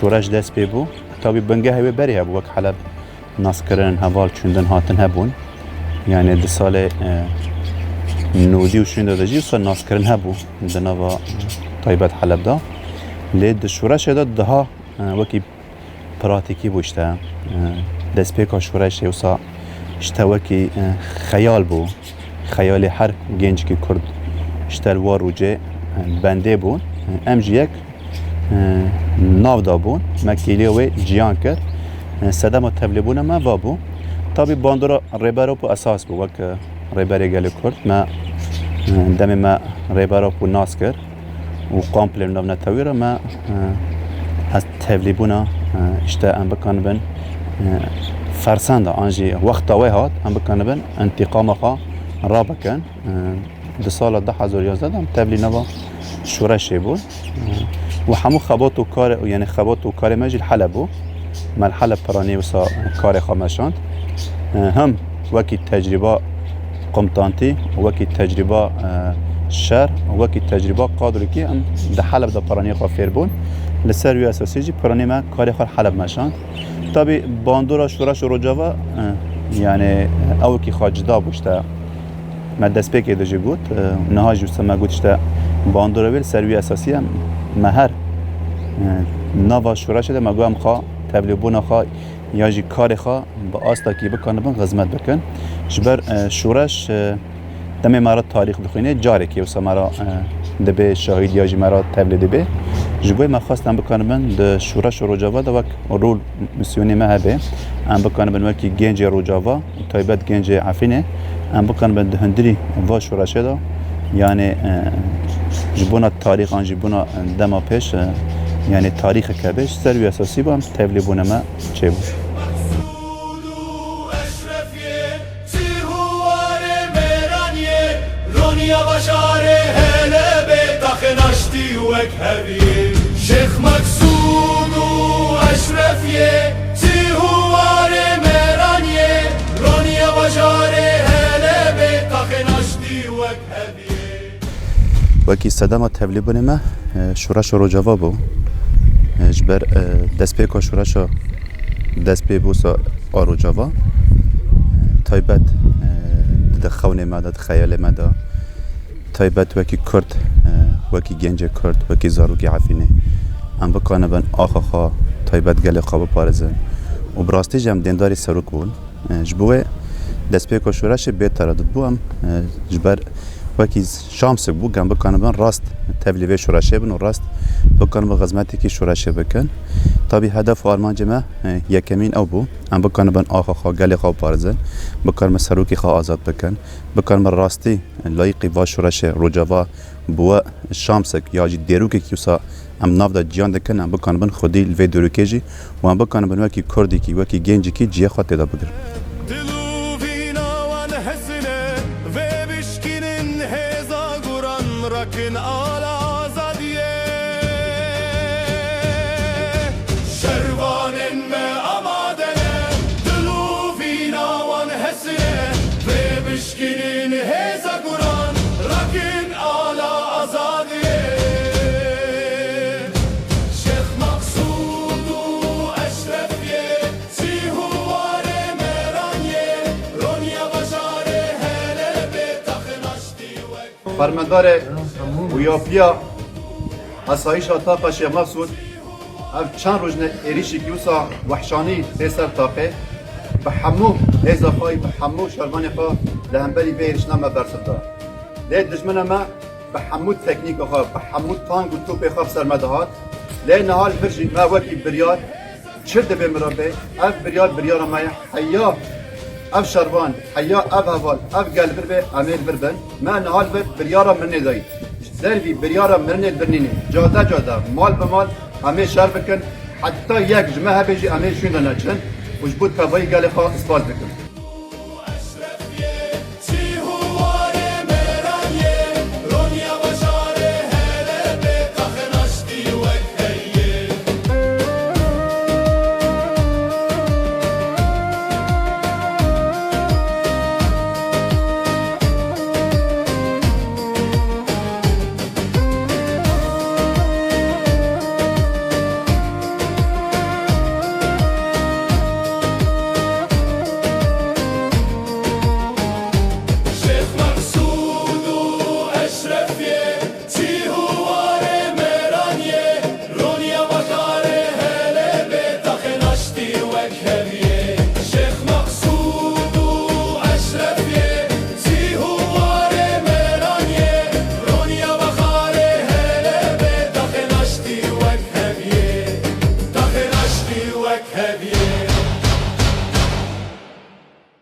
شورش دست پی بو تابی بنگه هیوی بری هبو وک حلب ناس کرن هوال چوندن هاتن هبون یعنی ده سال نودی و شونده دا جی سال ناس کرن هبو ده نوا طایبت حلب دا لید شورش دا ده وکی پراتیکی بوشته دست پی که شورش یوسا اشتوکی خیال بو خیال هر گنج که کرد اشتلوار روجه بنده بون امجی یک ناو دا بون مکیلی و جیان کرد صدام تبلیبونه ما وابو طبی باندورا ریبارو پو اساس بو وک ریباری گلی کرد ما دم ما ریبارو پو ناس کرد و قامپل ناو نتویره ما از تبلیبونه اشتا ام بکن بن فرسنده آنجی وقت وی هات ام بکن بن انتقام خوا را بکن ده سال 2011 دم تبلی نوا شورشی بود و همو خبات و کار یعنی خبات و کار مجل حلبو مال حلب پرانی وسا کار خامشاند هم وکی تجربه قمتانتی وکی تجربه شهر وکی تجربه قادری که ام ده حلب ده پرانی خافیر بون لسر وی اساسی جی پرانی ما کار خال حلب مشاند طبی باندورا شورش و رجاوا یعنی او کی خاجدا بوشته ما دست پی که داشتی گفت نهاج وسا ما گفتشته باندورا ویل سر وی اساسی هم مهر نوا شورش ده ما گویم خا تبلیغون خا یا جی کار خا با آستا کی بکنه بن خدمت بکن جبر شورش دم مرا تاریخ بخونه جاری کی وسا مرا دبه شاهد یا جی مرا تبلیغ دبه جبوی ما خواستم بکنه بن د شورش روجاوا ده وک رول میسیونی ما هبه ام بکنه بن وکی گنج روجاوا تایبت گنج عفینه ام بکنه بن هندری و شورش ده یعنی جبونا تاریخ آن جبونا دما پیش یعنی تاریخ کبش سروی اساسی با هم تبلیغون ما چه بود شیخ مقصود و اشرفیه تیهوار مهرانیه رونیا بشاره هله به تخناشتی وک هدیه وکی صدام تبلیغون ما شورش رو جواب بود جبر دست پی که شورش دست پی بوسا آرو جوا تایبت ده خونه ما ده خیال ما ده تایبت وکی کرد وکی گنج کرد وکی زاروکی عفینه ام بکنه بن آخا خوا تایبت گل خواب پارزن و براستی جم دینداری سروک بود جبوه دست پی که شورش بیت تردد بوم جبر وکی شامسک بو گم بکنه بن راست تبلیغ شورشه بن و راست بکنه به خدمتی که شورشه بکن طبی هدف آرمان ما یکمین او بو ام بکنه بن آخا خوا گل خواب پارزن بکنه سروکی خوا آزاد بکن بکنه راستی لایقی و شورشه روجاوا بو شامسک یا جی دیروکی کیوسا ام ناف دا جیان دکن ام بکنه بن خودی الوی دیروکی جی و ام بکنه بن وکی کردی کی وکی گنجی کی جیه خوا تدا بگر Rakın ala azadiye Şervanin me amadene Dilu finavan hesine Ve bişkinin heza Kur'an Rakın ala azadiye Şeyh Maksudu Eşrefiye Sihuvare meranye Ronya başare hele be takınaşti فرماندار ویاپیا اسایش طاقه شیخ مسعود اف چند روز ایریشی کیوسا وحشانی تیسر طاقه به همو اضافه به همو شرمانی خوا لهمبری بیرش نامه برسنده لید دشمن ما به همو تکنیک خوا به همو تانگ و توپ خوا سرمده هات لید نهال برجی ما وکی بریار چرد به مرابه اف بریار ما حیا اف شروان حیا اف هوال اف قلب به امیر بربن ما نهال بریارا من ندایی دربی بریارا من ندبرنینی جاده مال به مال امیر شر بکن حتی یک جمعه بیجی امیر شونده نچن وجبود کبایی گل خواه اثبات بکن وك هەویە